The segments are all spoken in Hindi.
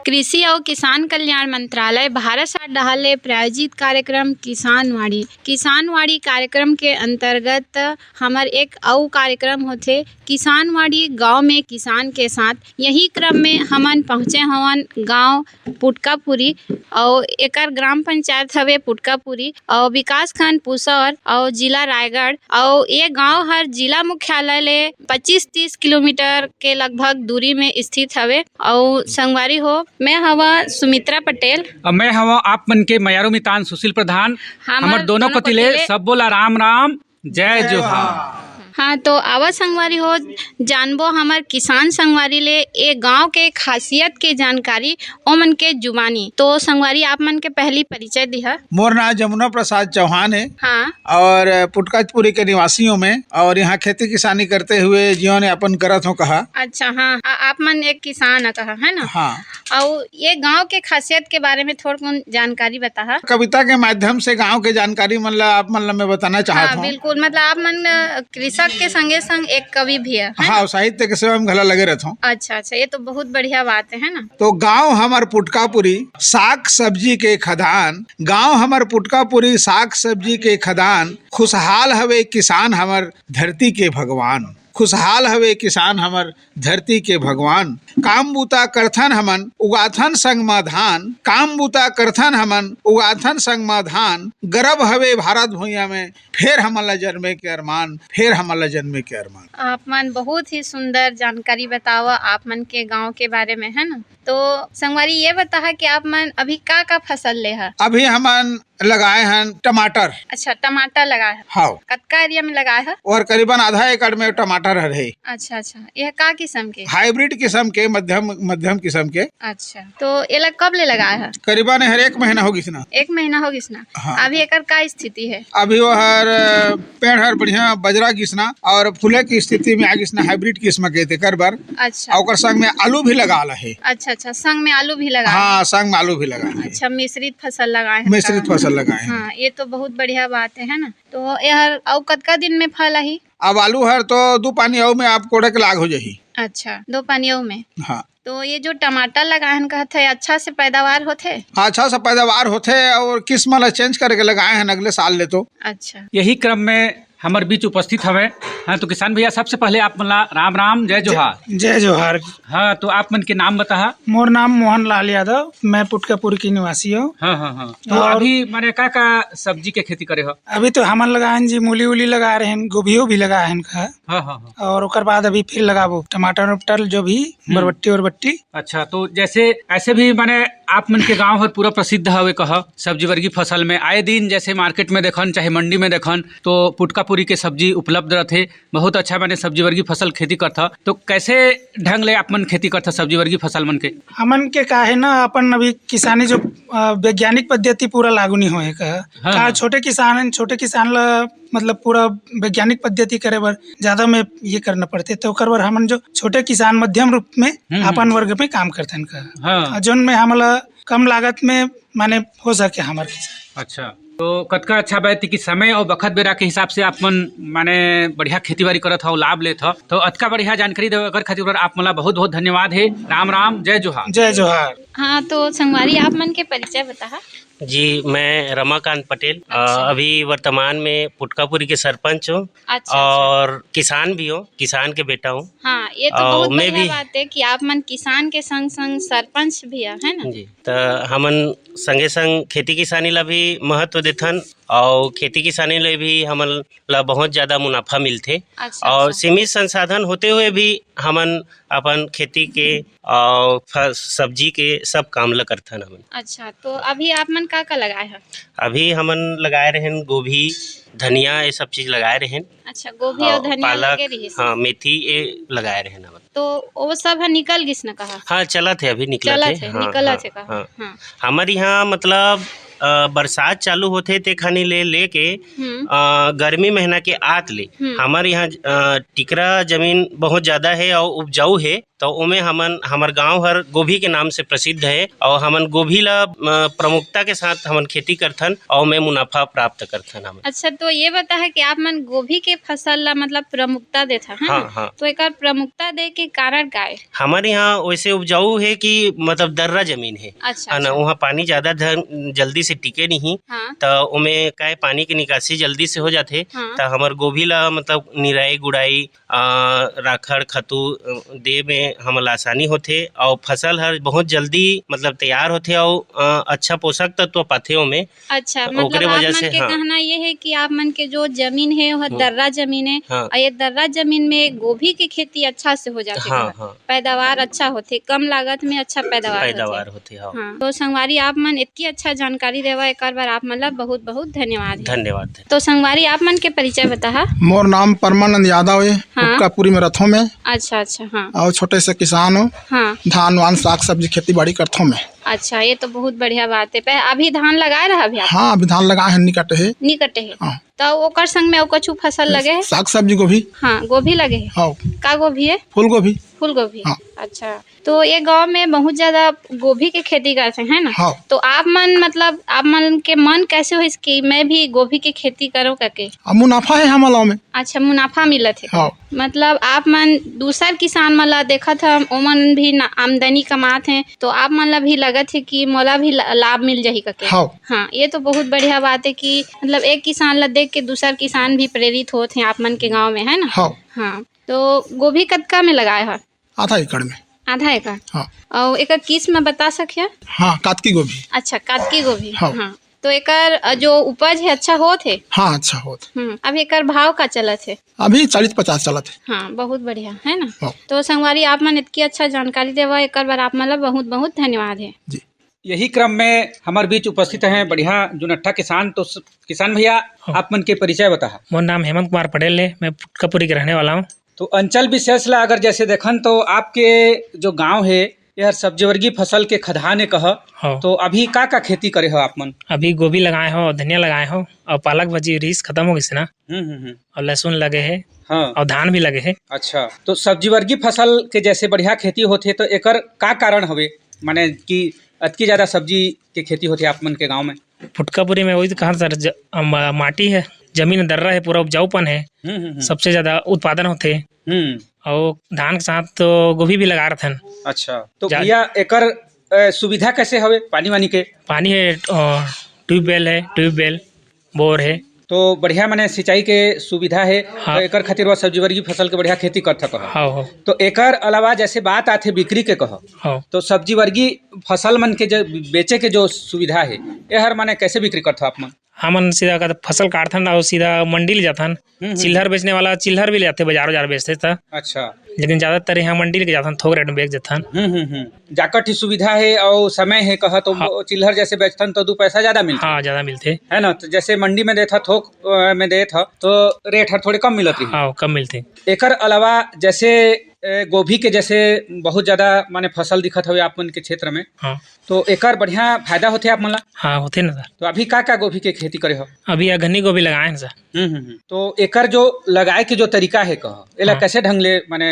कृषि और किसान कल्याण मंत्रालय भारत सरकार ले प्रायोजित कार्यक्रम किसानवाड़ी कार्यक्रम के अंतर्गत हमर एक अउ कार्यक्रम होथे किसानवाड़ी गांव में किसान के साथ। यही क्रम में हमन पहुँचे हवन गांव पुटकापुरी और एकर ग्राम पंचायत हवे पुटकापुरी और विकास खंड पुसौर और जिला रायगढ़ और ये गांव हर जिला मुख्यालय ले 25-30 किलोमीटर के लगभग दूरी में स्थित हवे। और संगवारी हो मैं हवा सुमित्रा पटेल और मैं हवा आप मन के मयारू मितान सुशील प्रधान। हमर दोनों पतिले सब बोला राम राम जय जोहार। हाँ तो आवा संगवारी हो जानबो हमार किसान संगवारी ले ए गांव के खासियत के जानकारी ओमन के जुबानी। तो संगवारी आप मन के पहली परिचय दिहा। मोर नाम जमुना प्रसाद चौहान है। हाँ और पुटकापुरी के निवासियों में और यहाँ खेती किसानी करते हुए जीवन यापन करत हो कहा। अच्छा हाँ आप मन एक किसान कहा है ना। हाँ और ये गांव के खासियत के बारे में थोड़ा जानकारी बता। कविता के माध्यम से गांव के जानकारी आप मन ला मैं बताना चाहता हूँ। बिल्कुल मतलब आप मन कृषक के संगे संग एक कवि भी है हाँ साहित्य के सेवा में घला लगे रहता हूँ। अच्छा ये तो बहुत बढ़िया बात है ना। तो गांव हमार पुटकापुरी साग सब्जी के खदान, गांव हमार पुटकापुरी साग सब्जी के खदान, खुशहाल हवे किसान हमार धरती के भगवान, खुशहाल हवे किसान हमर धरती के भगवान। काम बूता करथन हमन उगाथन संग मा धान, काम बूता करथन हमन उगाथन संग मा धान, गर्व हवे भारत भूइया में फिर हमला जन्मे के अरमान, फिर हमला जन्मे के अरमान। आप मन बहुत ही सुंदर जानकारी बतावा आप मन के गांव के बारे में है ना। तो संगवारी ये बता कि आप मन अभी का फसल ले है। अभी हमन लगाए हैं टमाटर। अच्छा टमाटर लगाए है। हाँ कतका एरिया में लगाए है। और करीबन आधा एकड़ में टमाटर है। अच्छा यह का किस्म के हाइब्रिड किस्म के मध्यम किस्म के। अच्छा तो ये कब ले लगाए है। करीबन हर 1 महीना होगी ना। 1 महीना होगी ना। हाँ। अभी एकर का स्थिति है। अभी वो हर पेड़ हर बढ़िया बजरा किस्ना और फूले की स्थिति में आगे हाइब्रिड किस्म के कर बार। अच्छा और संग में आलू भी लगा है। अच्छा संग में आलू भी लगा। हाँ संग में आलू भी लगा है। अच्छा मिश्रित फसल लगाए हैं। मिश्रित फसल लगाए हैं। हाँ ये तो बहुत बढ़िया बात है ना। तो यह और कतका दिन में फल आई। अब आलू हर तो 2 पानी में आप कोड़े के लाग हो जाही। अच्छा 2 पानियों में। हाँ तो ये जो टमाटर लगाए कहते हैं अच्छा से पैदावार होते। अच्छा से पैदावार होते और किस्म ला चेंज करके लगाए हैं अगले साल ले तो। अच्छा यही क्रम में हमारे बीच उपस्थित हवे। हाँ तो किसान भैया सबसे पहले आप मला राम राम जय जोहार। जय जोहार। हाँ तो आप मन के नाम बता। मोर नाम मोहन लाल यादव, मैं पुटकापुरी की निवासी हूँ। हाँ तो अभी मैंने का सब्जी के खेती करे हो। अभी तो हमन लगाए जी मूली उली लगा रहे हैं, गोभियो भी लगाए हैं हाँ। और ओकर बाद अभी फिर लगाबो टमाटर उपटर जो भी बरबट्टी और बट्टी। अच्छा तो जैसे ऐसे भी माने आप मन के गांव हर पूरा प्रसिद्ध हवे कहा सब्जी वर्गी फसल में। आए दिन जैसे मार्केट में देखन चाहे मंडी में देखन तो पुटकापुरी के सब्जी उपलब्ध रहते। बहुत अच्छा माने सब्जी वर्गी फसल खेती करता। तो कैसे ढंग ले आप मन खेती करता सब्जी वर्गी फसल मन के। हमन के का है ना अपन अभी किसानी जो वैज्ञानिक पद्धति पूरा लागू नहीं होए का छोटे किसान ला मतलब पूरा वैज्ञानिक पद्धति करे बर ज्यादा में ये करना पड़ते। तो ओकर बर हमन जो छोटे किसान मध्यम रूप में अपन वर्ग में काम करते हैं जोन में हमला कम लागत में माने हो सके हमारे किसान। अच्छा तो कतका अच्छा बात कि समय और बखत बेरा के हिसाब से आप मन माने बढ़िया खेती बाड़ी करत हो लाभ लेत हो। तो अतका बढ़िया जानकारी देवे खातिर आप मला बहुत बहुत धन्यवाद है। राम राम जय जोहार। जय जोहार। हाँ तो संगवारी आप मन के परिचय बता। जी मैं रमाकांत पटेल। अच्छा। अभी वर्तमान में पुटकापुरी के सरपंच हूँ। अच्छा, और किसान भी हूँ, किसान के बेटा हूँ। हाँ ये तो बहुत बढ़िया बात है कि आप मन किसान के संग संग सरपंच भी है ना। जी तो हमन संगे संग खेती किसानी ला भी महत्व देथन और खेती किसानी ले भी हमन ला बहुत ज्यादा मुनाफा मिलते। अच्छा, और सीमित संसाधन होते हुए भी हमन अपन खेती के और सब्जी के सब काम ला करथन हमन। अच्छा तो अभी आप मन का लगाए हैं। अभी हमन लगाए रहें गोभी धनिया ये सब चीज लगाए रहें। अच्छा गोभी और धनिया लगे रही। हाँ मेथी ये लगाए रहें हमन। तो वो सब है निकल गिस न कहा। हाँ चला थे अभी निकला थे। निकला थे कहा। हाँ। हमारे यहाँ मतलब बरसात चालू होते ते खानी लेके गर्मी महीना के आत ले हमारे यहाँ टिकरा जमीन बहुत ज्यादा है और उपजाऊ है तो उमें हमर गांव हर गोभी के नाम से प्रसिद्ध है और हमन गोभी ला प्रमुखता के साथ हमन खेती करथन और में मुनाफा प्राप्त करथन हमन। अच्छा, तो ये बता है कि आप मन गोभी के फसल ला मतलब प्रमुखता देथा है हाँ, ना? हाँ। तो एक प्रमुखता दे के कारण का है? हमारे यहाँ वैसे उपजाऊ है कि मतलब दर्रा जमीन है अच्छा, है ना, अच्छा। वहाँ पानी ज्यादा जल्दी से टिके नहीं, हाँ, तो उमें काय पानी की निकासी जल्दी से हो जाते। हाँ। तो हमर गोभी ला मतलब निराई गुड़ाई राखड़ खतु दे में हमला आसानी होथे और फसल हर बहुत जल्दी मतलब तैयार होथे और अच्छा पोषक तत्व पाथे ओमे। अच्छा, ओकरे मतलब आप वजह मन से, के हाँ। कहना ये है कि आप मन के जो जमीन है वह दर्रा जमीन है हाँ। और ये दर्रा जमीन में गोभी की खेती अच्छा से हो जाती हाँ, है। हाँ। पैदावार अच्छा होते, कम लागत में अच्छा पैदावार होथे। हाँ, हाँ। तो संगवारी आप मन इतनी अच्छा जानकारी देवा एक बार आप मतलब बहुत बहुत धन्यवाद है। धन्यवाद। तो संगवारी आप मन के परिचय बता। मोर नाम परमानंद यादव है, हाँ। पुटकापुरी में रथों में अच्छा, अच्छा। हाँ, और छोटे से किसान हो, हाँ। धान वान साग सब्जी खेती बाड़ी करथों में। अच्छा, ये तो बहुत बढ़िया बात है। अभी धान लगाए रहा अभी आप? हाँ, अभी धान लगाए हैं, निकट है। निकटे है। हाँ। तो ओकर संग में और कछु फसल लगे है? साग सब्जी गोभी। हाँ, गोभी लगे है। हाँ, का गोभी है? फूल गोभी। फूल गोभी। हाँ। अच्छा, तो ये गांव में बहुत ज्यादा गोभी की खेती करते हैं ना? हाँ। तो आप मन के मन कैसे हो कि मैं भी गोभी की खेती करूं करके? अब मुनाफा है हमारा में। अच्छा, मुनाफा मिलत है। हाँ। मतलब आप मन दूसर किसान मन ला देखा था, ओमन भी आमदनी कमात हैं, तो आप मन ला भी लगत है कि मोला भी लाभ मिल जाही करके। हाँ। हाँ, ये तो बहुत बढ़िया बात है कि मतलब एक किसान ला देख के दूसर किसान भी प्रेरित होते हैं आप मन के गाँव में, है ना? हाँ। हाँ। तो गोभी कतका में लगाए है? आधा एकड़ में। आधा एकड़। हाँ। और एक किस्म बता सकिए? हाँ, कातकी गोभी। अच्छा, कातकी गोभी। हाँ। हाँ। तो एकर जो उपज है अच्छा होत है? हाँ, अच्छा होत। अब एकर भाव का चलत है? अभी 40-50 चलत है। हाँ, बहुत बढ़िया है ना। हाँ। तो संगवारी आप मन इतनी अच्छा जानकारी देवा एक बार आप मतलब बहुत बहुत धन्यवाद है जी। यही क्रम में हमारे बीच उपस्थित हैं बढ़िया जुनट्ठा किसान। तो किसान भैया, आप मन के परिचय बता। मोर नाम हेमंत कुमार पटेल है, मैं पुटकापुरी के रहने वाला हूँ। तो अंचल विशेष ला अगर जैसे देखन तो आपके जो गांव है यह सब्जी वर्गीय फसल के खदान कह, हाँ। तो अभी का खेती करे हो आप मन? अभी गोभी लगाए हो, धनिया लगाए हो और पालक भाजी रीस खत्म हो गई ना, और लहसुन लगे है। हाँ। और धान भी लगे है। अच्छा, तो सब्जी वर्गीय फसल के जैसे बढ़िया खेती होते तो एकर का कारण हवे, माने कि अतकी ज्यादा सब्जी के खेती होती है आप मन के गांव में? पुटकापुरी में वही तो कहा सर, माटी है, जमीन दर्रा है, पूरा उपजाऊपन है, सबसे ज्यादा उत्पादन होते। और धान के साथ तो गोभी भी लगा रहे थे। अच्छा, तो भैया एकर सुविधा कैसे हवे पानी वानी के? पानी है, ट्यूबवेल बोर है, तो बढ़िया माने सिंचाई के सुविधा है। हाँ। तो एकर खातिर वह सब्जी वर्गीय फसल के बढ़िया खेती कर सक। हाँ। तो एकर अलावा जैसे बात आथे बिक्री के कह, हाँ। तो सब्जी वर्गीय फसल मन के जो बेचे के जो सुविधा है ये हर माने कैसे बिक्री करते आप मन? हमन सीधा फसल काटथन और सीधा मंडी ले जाथन। चिल्हर बेचने वाला चिल्हर भी ले जाते, बाजार बेचते था। अच्छा, लेकिन ज्यादातर यहाँ मंडी लेके जाथन, थोक रेट में बेच देथन। जाकट ही सुविधा है और समय है कहा तो हाँ। चिल्हर जैसे बेचथन तो 2 पैसा ज्यादा मिलते। हाँ, ज्यादा मिलते है ना। तो जैसे मंडी में देता थोक में देता तो रेट हर थोड़े कम मिलती है। हाँ, कम मिलते। एकर अलावा जैसे गोभी के जैसे बहुत ज्यादा माने फसल दिखत हुए आप मन के क्षेत्र में। हाँ। तो एकर बढ़िया फायदा होते आप मन ला? हाँ, होते ना सर। तो अभी का गोभी के खेती करे हो? अभी घनी गोभी लगाए हैं सर। तो एकर जो लगाए के जो तरीका है कह एला हाँ। कैसे ढंग ले माने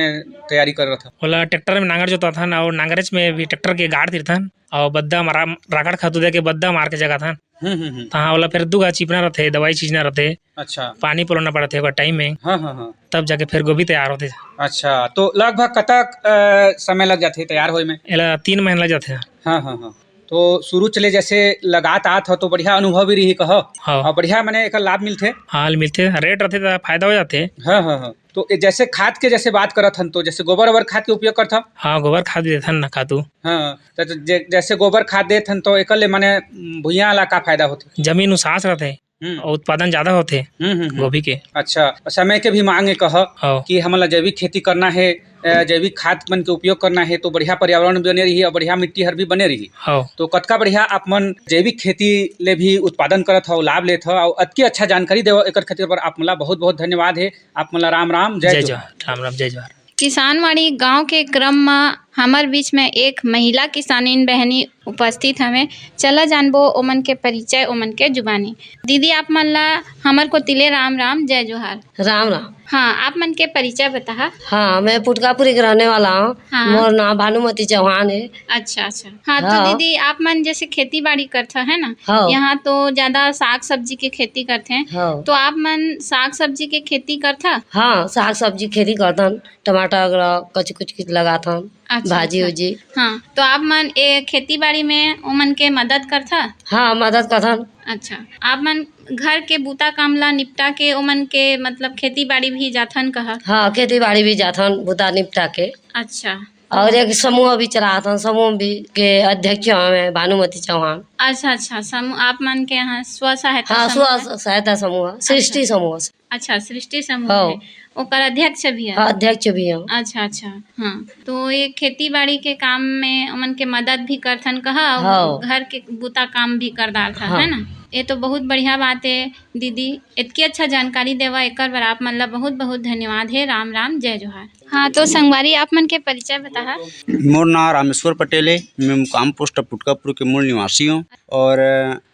तैयारी कर रहा था? बोला ट्रैक्टर में नांगर जोता था और नांगरेच में भी ट्रैक्टर के गाड़ दिरथन और बद्दा मारा राकड़ खातू दे के बद्दा मार के जगह था। हाँ, वाला फिर दुगा चिपना रहते, दवाई चीजना रहते। अच्छा, पानी पिलाना पड़ते ओकर टाइम में। हाँ। तब जाके फिर गोभी तैयार होते। अच्छा, तो लगभग कतक समय लग जाते तैयार होए में? एला 3 महीना लग जाते। हाँ। तो शुरू चले जैसे लगात आत हो तो बढ़िया अनुभव भी रही कह। हाँ। और बढ़िया माने एकर लाभ मिलते। हाँ, मिलते, रेट रहते तो फायदा हो जाते। हाँ। तो जैसे खाद के जैसे बात करत हन तो जैसे गोबर वोबर खाद के उपयोग करता? हाँ, गोबर खाद भी देथन ना खातू। हाँ, तो जैसे गोबर खाद देत हन तो एकर ले माने भुइयां ला का फायदा होते? जमीन उसास रहते और उत्पादन ज्यादा होते गोभी के। अच्छा, समय के भी मांगे कह हाँ। कि हमला जैविक खेती करना है, जैविक खाद मन के उपयोग करना है तो बढ़िया पर्यावरण बने रही और बढ़िया मिट्टी हर भी बने रही। हाँ। तो कतका बढ़िया आप मन जैविक खेती ले भी उत्पादन करत हो, लाभ लेत हो और अतकी अच्छा जानकारी देव एकर खातिर पर आप मला बहुत बहुत धन्यवाद है। आप मला राम राम, जय जोहार। राम राम, जय जोहार। किसानवाड़ी गांव के क्रम में हमारे बीच में एक महिला किसानिन बहनी उपस्थित हमें। चला जानबो ओमन के परिचय ओमन के जुबानी। दीदी आप मन ला हमर को तिले राम राम जय जोहार। राम राम। हाँ आप मन के परिचय बता। हाँ मैं पुटकापुरी के रहने वाला हूँ। हाँ। मोर नाम भानुमती चौहान है। अच्छा अच्छा। हाँ तो हाँ। दीदी आप मन जैसे खेती बाड़ी करते है ना, हाँ। यहाँ तो ज्यादा साग सब्जी की खेती करते हैं। हाँ। तो आप मन साग सब्जी की खेती करता? हाँ साग सब्जी खेती करथन, टमाटर वगैरह कुछ लगाथन। अच्छा, भाजी अच्छा। उजी। हाँ तो आप मन ए खेती बाड़ी में ओमन के मदद करता? हाँ मदद करथन। अच्छा आप मन घर के बूता काम ला निपटा के ओमन के मतलब खेती बाड़ी भी जाथन कहा? हाँ खेती बाड़ी भी जाथन बुता निपटा के। अच्छा और एक समूह भी चलाथन, समूह भी के अध्यक्ष हमें भानुमती चौहान। अच्छा अच्छा। समूह आप मन के यहाँ स्व सहायता हाँ समूह है? स्व सहायता समूह, सृष्टि समूह। अच्छा सृष्टि समूह हाँ। है, ओकर अध्यक्ष भी है? हाँ अध्यक्ष भी हूँ। अच्छा अच्छा। हाँ तो ये खेती बाड़ी के काम में ओमन के मदद भी करथन कहा? हाँ। घर के बूता काम भी कर डालथन। हाँ। है ना? ये तो बहुत बढ़िया बात है दीदी, इतनी अच्छा जानकारी देवा एकर बर आप मन ला बहुत बहुत धन्यवाद है। राम राम जय जोहार। हाँ तो संगवारी आप मन के परिचय बता। मोर नाम रामेश्वर पटेल है। मैं मुकाम पोस्ट पुटकापुर के मूल निवासी हूँ और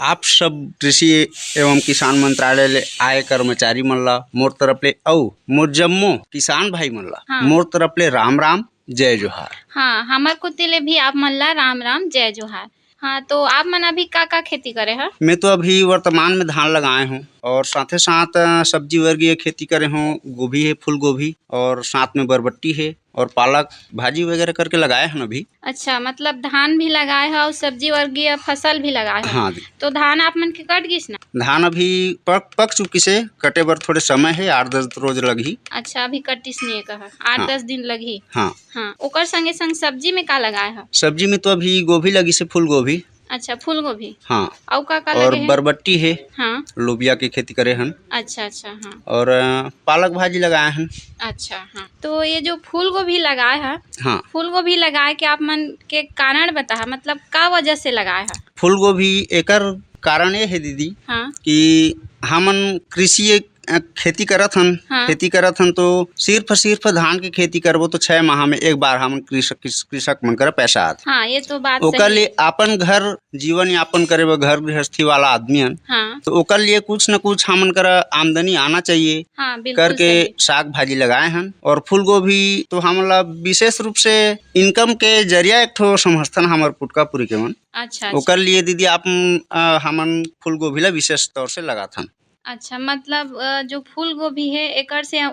आप सब कृषि एवं किसान मंत्रालय ले आए कर्मचारी मन ला मोर तरफ ले अउ मोर जम्मो किसान भाई मन ला हाँ। मोर तरफ ले राम राम जय जोहार। हाँ हमार कुतिले भी आप मन ला राम राम जय जोहार। हाँ तो आप मन अभी का खेती करे है? मैं तो अभी वर्तमान में धान लगाए हूँ और साथ ही साथ सब्जी वर्गीय खेती करे हूँ। गोभी है, फूल गोभी और साथ में बरबट्टी है और पालक भाजी वगैरह करके लगाए हैं अभी। अच्छा मतलब धान भी लगाए है और सब्जी वर्गीय फसल भी लगाए है। हाँ। तो धान आप मन के कट गिस ना? धान अभी पक चुकी से, कटे बर थोड़े समय है, 8-10 रोज लगी। अच्छा अभी कटिस नहीं कहा, 8-10 हाँ। दिन लगी। हाँ हाँ ओकर संगे संग सब्जी में का लगाए है? सब्जी में तो अभी गोभी लगी से, फूल गोभी। अच्छा फूल गोभी। हाँ और का और लगे है? बरबट्टी है। हाँ लोबिया की खेती करे हन। अच्छा अच्छा। हाँ और पालक भाजी लगाए हैं। अच्छा। हाँ तो ये जो फूल गोभी लगाए है, हाँ फूल गोभी लगाए के आप मन के कारण बता, मतलब का वजह से लगाए है? फूल गोभी एकर कारण ये है दीदी हाँ कि हमन कृषि खेती करत हन। हाँ। खेती करत हन तो सिर्फ धान की खेती करबो तो 6 माह में एक बार हमन कृषक मन कर पैसा आत। हाँ ये तो बात ओकर सही लिए है। अपन घर जीवन यापन करे बर, घर गृहस्थी वाला आदमी हन हाँ तो ओकर लिए कुछ न कुछ हमन कर आमदनी आना चाहिए हाँ बिल्कुल करके सही। साग भाजी लगाए हन। और फूल गोभी तो हमला विशेष रूप से इनकम के जरिया एक ठो समर्थन हमार पुटकापुरी के मन। अच्छा ओकर लिए दीदी आप हमन फूल गोभी ला विशेष तौर से लगाथन। अच्छा मतलब जो फूल गोभी है एकर से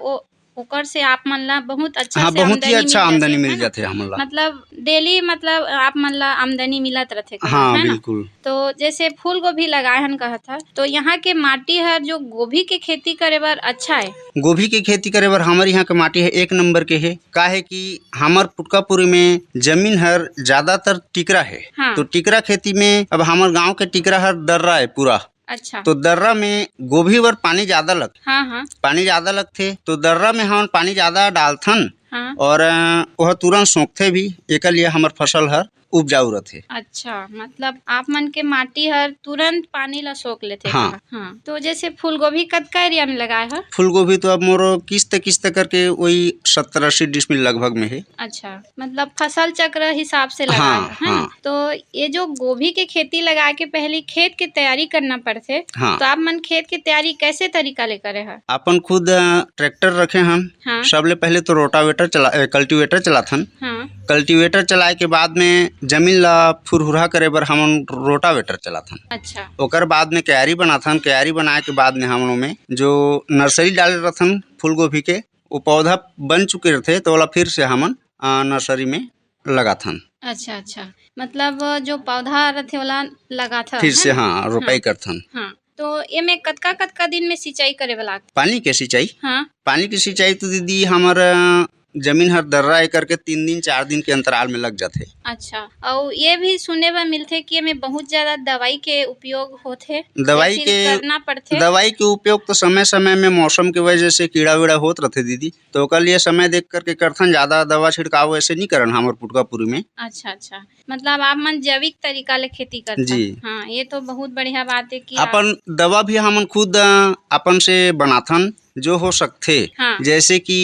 ओकर से आप मन ला बहुत अच्छा हाँ से बहुत ही अच्छा आमदनी मिल है ना? जाते हमन ला। मतलब डेली मतलब आप मन ला आमदनी मिलत रहते हाँ है ना? बिल्कुल। तो जैसे फूल गोभी लगाए हन कहा था, तो यहाँ के माटी है जो गोभी के खेती करे बर अच्छा है? गोभी की खेती करे बर हमारे यहाँ के माटी है 1 नंबर के है। का है कि हमार पुटकापुरी में जमीन हर ज्यादातर टिकरा है। हाँ। तो टिकरा खेती में अब हमार गाँव के टिकरा हर दर्रा है पूरा। अच्छा तो दर्रा में गोभी बर पानी ज्यादा हाँ पानी ज्यादा लगथे तो दर्रा में हम पानी ज्यादा डालथन हाँ। और वह तुरंत सोखते भी, एक लिए हमार फसल हर उपजाऊ रहथे। अच्छा मतलब आप मन के माटी हर तुरंत पानी ला सोख लेते। हाँ। हाँ तो जैसे फूल गोभी कतका एरिया में लगाए है? फूल गोभी तो अब मोर किस्त करके वही 70-80 डिसमिल लगभग में है। अच्छा मतलब फसल चक्र हिसाब से लगाए हाँ, है ना? हाँ। तो ये जो गोभी के खेती लगाए के पहले खेत की तैयारी करना पड़ते। हाँ। तो आप मन खेत की तैयारी कैसे तरीका ले करे है? अपन खुद ट्रैक्टर रखे हन। हाँ। सबले पहले तो कल्टीवेटर चलाथन। हाँ कल्टीवेटर चलाए के बाद में जमीन ला फुरहुरा करे बर हमन रोटावेटर चलाथन। अच्छा ओकर बाद में क्यारी बनाथन। क्यारी बनाए के बाद में हमनों में जो नर्सरी डाले रहथन फूल गोभी के, वो पौधा बन चुके रहते तो ओला फिर से हमन नर्सरी में लगाथन। अच्छा अच्छा मतलब जो पौधा रहते वाला लगा था फिर से हाँ रोपाई करथन। हाँ तो ये में कतका दिन में सिंचाई करे वाला? पानी के सिंचाई? हाँ पानी की सिंचाई तो दीदी हमार जमीन हर दर्रा करके 3 दिन 4 दिन के अंतराल में लग जाते। अच्छा और ये भी सुने में मिलते कि हमें बहुत ज्यादा दवाई के उपयोग होते, दवाई या फिर के करना पड़ते। दवाई के उपयोग तो समय समय में मौसम के वजह से कीड़ा वीड़ा होत रहते दीदी, तो ओकर लिए समय देख करके करथन। ज्यादा दवा छिड़काव ऐसे नहीं करन हमार पुटकापुरी में। अच्छा अच्छा मतलब आप मन जैविक तरीका ले खेती करते। जी। हाँ ये तो बहुत बढ़िया बात है कि अपन दवा भी हमन खुद अपन से बनाथन जो हो सकते। हाँ। जैसे कि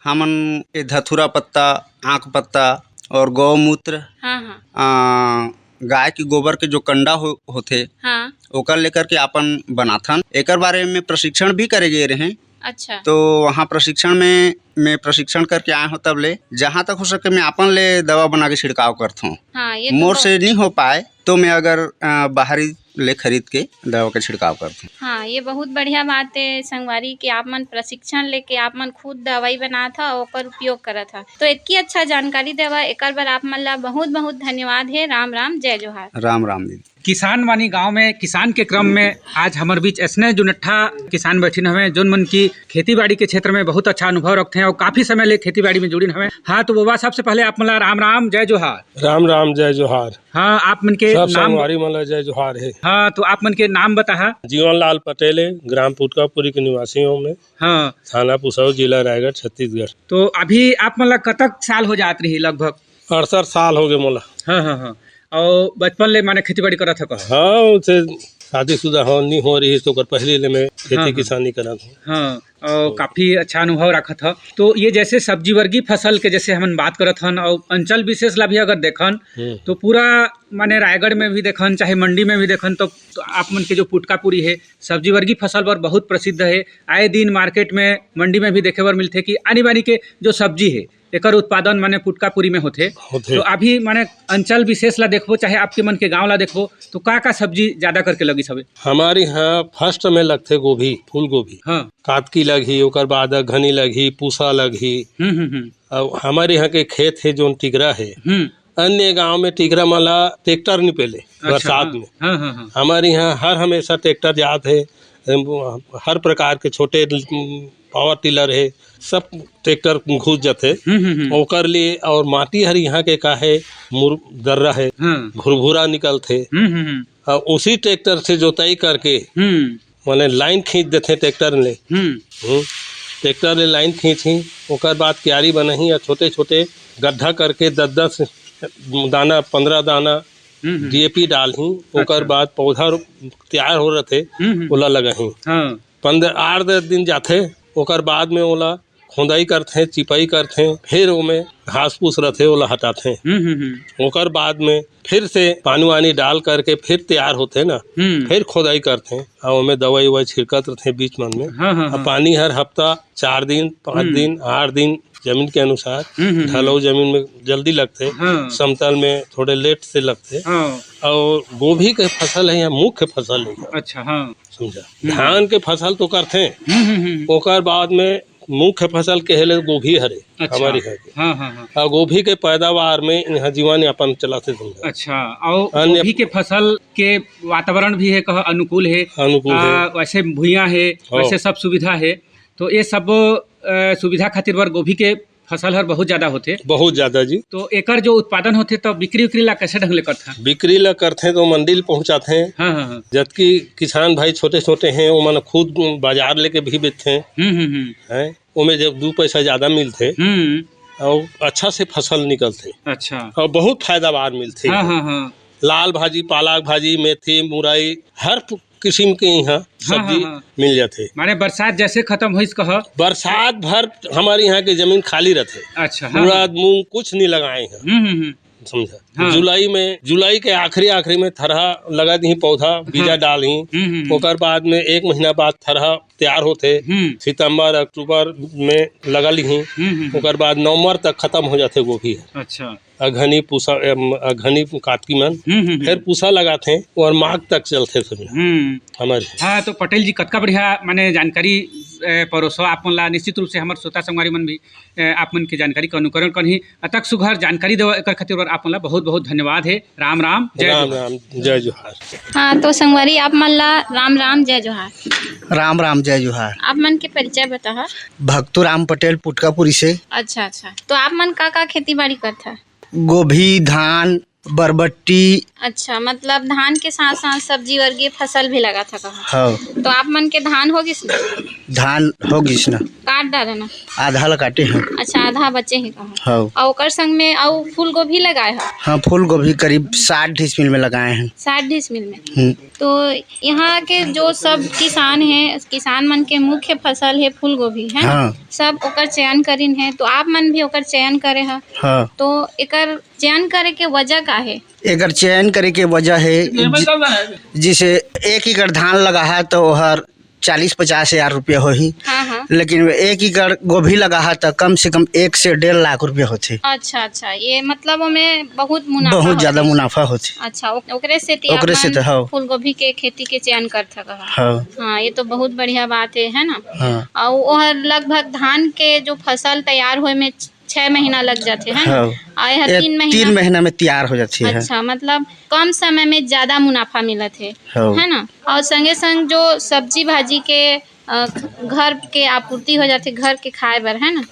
हमन धथुरा पत्ता, आँख पत्ता और गौमूत्र, हाँ हाँ गाय के गोबर के जो कंडा होथे हाँ। ओकर लेकर के अपन बनाथन। एकर बारे में प्रशिक्षण भी करे गए रहे। अच्छा। तो वहाँ प्रशिक्षण में मैं प्रशिक्षण करके आया हूँ। तब ले जहाँ तक हो सके मैं अपन ले दवा बना के छिड़काव करता हूँ। हाँ, ये मोर से नहीं हो पाए तो मैं अगर बाहरी ले खरीद के दवा का छिड़काव करता हूँ। हाँ, ये बहुत बढ़िया बात है संगवारी कि आप मन प्रशिक्षण लेके आप मन खुद दवाई बना था और ओकर उपयोग करा था। तो इतनी अच्छा जानकारी देवा एकर बर आप मन ला बहुत बहुत धन्यवाद है। राम राम, जय जोहार। राम राम दीदी। किसान वानी गांव में किसान के क्रम में आज हमारे बीच ऐसने जुनट्ठा किसान बैठिन हमें जोन मन की खेती बाड़ी के क्षेत्र में बहुत अच्छा अनुभव रखते हैं और काफी समय ले खेती बाड़ी में जुड़िन हमें। हाँ, तो बाबा सबसे पहले आप मला राम राम, जय जोहार। राम राम, जय जोहार। हाँ, आप मन के सब नाम संगवारी मन ला जय जोहार है। हाँ, तो आप मन के नाम बता। जीवन लाल पटेल है, ग्राम पुटकापुरी के निवासी हूँ मैं। हाँ, थाना पुसौ, जिला रायगढ़, छत्तीसगढ़। तो अभी आप मतलब कतक साल हो जात रही? लगभग 68 साल हो गए मोला। हाँ हाँ हाँ। और बचपन ले माने खेती बाड़ी करत था? हाँ, उसे शादीशुदा हो नहीं हो रही तो पहले ले मैं खेती किसानी करत हूँ। हाँ, और काफी अच्छा अनुभव रखा था। तो ये जैसे सब्जी वर्गीय फसल के जैसे हम बात करत हन और अंचल विशेष ला भी अगर देखन तो पूरा माने रायगढ़ में भी देखन चाहे मंडी में भी देखन तो आप मन के जो पुटकापुरी है सब्जी वर्गीय फसल पर बहुत प्रसिद्ध है। आए दिन मार्केट में मंडी में भी देखे बर मिलते कि आनी बानी के जो सब्जी है एकर उत्पादन माने पुटकापुरी में होते। तो अभी माने अंचल विशेष ला देखबो चाहे आपके मन के गांव ला देखबो तो का सब्जी ज्यादा करके लगी सबे? हमारे यहाँ फर्स्ट में लगते गोभी, फूल गोभी। हाँ, कातकी लगी, ओकर बाद घनी लगी, पूसा लगी। और हमारे यहाँ के खेत है जो टिकरा है। अन्य गांव में टिकरा माला ट्रैक्टर नहीं पहले बरसात में। हाँ हाँ हाँ। हमारे यहाँ हर हमेशा ट्रैक्टर जात है। हर प्रकार के छोटे पावर टिलर है, सब ट्रैक्टर घुस जाते ओकर लिए। और माटी हर यहाँ के का है दर्रा है, भुरभुरा निकलते। और उसी ट्रैक्टर से जोताई करके माने लाइन खींच देते ट्रैक्टर ले। ट्रैक्टर ले लाइन खींची, ओकर बाद क्यारी बनाही और छोटे छोटे गड्ढा करके 10-10 दाना 15 दाना DAP डालही। ओकर बाद पौधा तैयार हो रहे ओला लगाही। 8-10 दिन जाते, ओकर बाद में ओला खोदाई करते, चिपाई करते, फिर ओमे घास फूस रहते ओला हटाते। ओकर बाद में फिर से पानी वानी डाल करके फिर तैयार होते ना, फिर खोदाई करते और ओमे दवाई ववाई छिड़कत रहते बीच मन में। पानी हर हफ्ता 4 दिन 5 दिन 8 दिन जमीन के अनुसार। ढलाऊ जमीन में जल्दी लगते, समतल में थोड़े लेट से लगते। और गोभी के फसल है यहाँ मुख्य फसल है। अच्छा, हाँ, समझा। धान के फसल तो करते, ओकर बाद में मुख्य फसल के हेले गोभी हरे। अच्छा, हमारी है। हाँ हाँ हाँ। और गोभी के पैदावार में यहाँ जीवन यापन चलाते थे। अच्छा, और गोभी के फसल के वातावरण भी है कह अनुकूल है? अनुकूल है। वैसे भुइयां है, वैसे सब सुविधा है। तो ये सब सुविधा खातिर बर गोभी के फसल हर बहुत ज्यादा होते। बहुत ज्यादा जी। तो एकर जो उत्पादन होते तो बिक्री उक्री ला कैसे ढंग ले करते? बिक्री ला करते तो मंडी पहुँचाते हैं। हाँ हाँ हाँ। जबकि किसान भाई छोटे छोटे हैं वो मन खुद बाजार लेके भी बेचते हैं। उनमें जब 2 पैसा ज्यादा मिलते और अच्छा से फसल निकलते। अच्छा, और बहुत फायदावार मिलते। हाँ हाँ हाँ। लाल भाजी, पालक भाजी, मेथी, मुरई, हर किस्म के यहाँ सब्जी मिल जाते। माने बरसात जैसे खत्म हुई कह बरसात भर हमारे यहाँ के जमीन खाली रहते। अच्छा, पूरा मूंग कुछ नहीं लगाए हैं, समझा। जुलाई के आखिरी में थरहा लगा दी, पौधा बीजा डाली। ओकर बाद में 1 महीना बाद थरहा तैयार होते। सितंबर अक्टूबर में लगा ली। ओकर बाद नवंबर तक खत्म हो जाते गोभी। अच्छा, अघनी पूसा, अघनी कातकी मन, फिर पूसा लगाते हैं और माघ तक चलते हमारे। हाँ, तो पटेल जी कतका बढ़िया माने जानकारी परोसो आप मन ला। निश्चित रूप से हमारे श्रोता संगवारी मन भी आप मन के जानकारी का अनुकरण करही। अतक सुघर जानकारी देवा एकर खातिर आप मन ला बहुत बहुत धन्यवाद है। राम राम, जय राम राम, जय जोहार। हाँ, तो संगवारी आप मन ला राम राम, जय जोहार। राम राम, जय जोहार। आप मन के परिचय बता। भक्तू राम पटेल, पुटकापुरी से। अच्छा अच्छा, तो आप मन का खेती बाड़ी करता? गोभी, धान, बरबट्टी। अच्छा, मतलब धान के साथ साथ सब्जी वर्गीय फसल भी लगा था कहा? हाँ। तो आप मन के धान हो गिस ना? धान हो गिस ना, काट डाला ना? आधा ला काटे हैं। अच्छा, आधा बचे ही कहा? हाँ। और ओकर संग में और फूल गोभी लगाए हैं? हाँ, फूल गोभी करीब 60 डिसमिल में लगाए हैं। 60 डिसमिल में? तो यहाँ के जो सब किसान हैं, किसान मन के मुख्य फसल है फूल गोभी है ना? हाँ। सब ओकर चयन करिन है, तो आप मन भी ओकर चयन करे है। हाँ। तो एकर चयन करे के वजह का है? एकर चयन करे के वजह है जिसे 1 एकड़ धान लगा है तो हर 40-50 हजार रुपया हो ही, हाँ हाँ। लेकिन 1 एकड़ गोभी लगा है तो कम से कम 1 से 1.5 लाख रुपया होते। अच्छा, ये मतलब ओमें बहुत मुनाफा बहुत ज्यादा मुनाफा होते। अच्छा, ओकरे से ओकरे से तो हाँ। फूल गोभी के खेती के चयन कर थका। हाँ। हाँ, ये तो बहुत बढ़िया बात है ना? हाँ। और वो लगभग धान के जो फसल तैयार होए में 6 महीना लग जाते हैं हाँ। और यह 3 महीना में तैयार हो जाती है। अच्छा, मतलब कम समय में ज्यादा मुनाफा मिलत है ना? और संगे संग जो सब्जी भाजी के घर के आपूर्ति हो जाती है, घर के खाए बर है ना?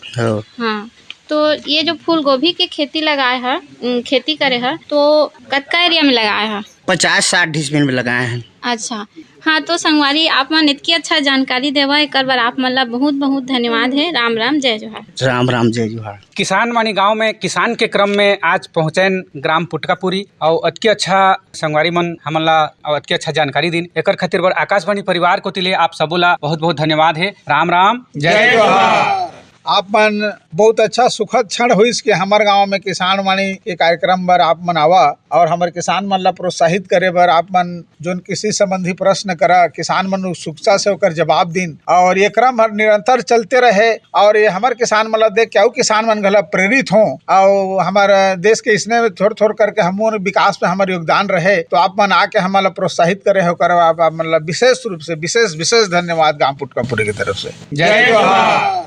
हाँ। तो ये जो फूल गोभी के खेती लगाए है, खेती करे है, तो कतका एरिया में लगाए है? 50-60 डिसमिल में लगाए हैं। अच्छा, हाँ। तो संगवारी आप मन इतनी अच्छा जानकारी देवा, एक बार आप मन ला बहुत बहुत धन्यवाद है। राम राम, जय जोहार। राम राम, जय जोहार। किसान वाणी गांव में किसान के क्रम में आज पहुंचेन ग्राम पुटकापुरी और अतके अच्छा संगवारी मन हमला और अतके अच्छा जानकारी दिन एकर खातिर बर आकाशवाणी परिवार को तिले आप सबोला बहुत बहुत धन्यवाद है। राम राम, जय जोहार। आप मन बहुत अच्छा सुखद क्षण हुई कि हमार गांव में किसान वाणी के कार्यक्रम बर आप मन आवा और हमारे किसान मन ला प्रोत्साहित करे बर आप मन जोन कृषि संबंधी प्रश्न करा, किसान मन उत्सुकता से होकर जवाब दिन और ये क्रम हर निरंतर चलते रहे और ये हमारे किसान मन ला देख के किसान मन गला प्रेरित हों और हमारे देश के इसने थोड़ करके हम विकास में हमारे योगदान रहे। तो आप मन आके हमारा प्रोत्साहित करे होकर आप मतलब विशेष रूप से विशेष धन्यवाद गाँव पुटकापुरी की तरफ से। जय जोहार।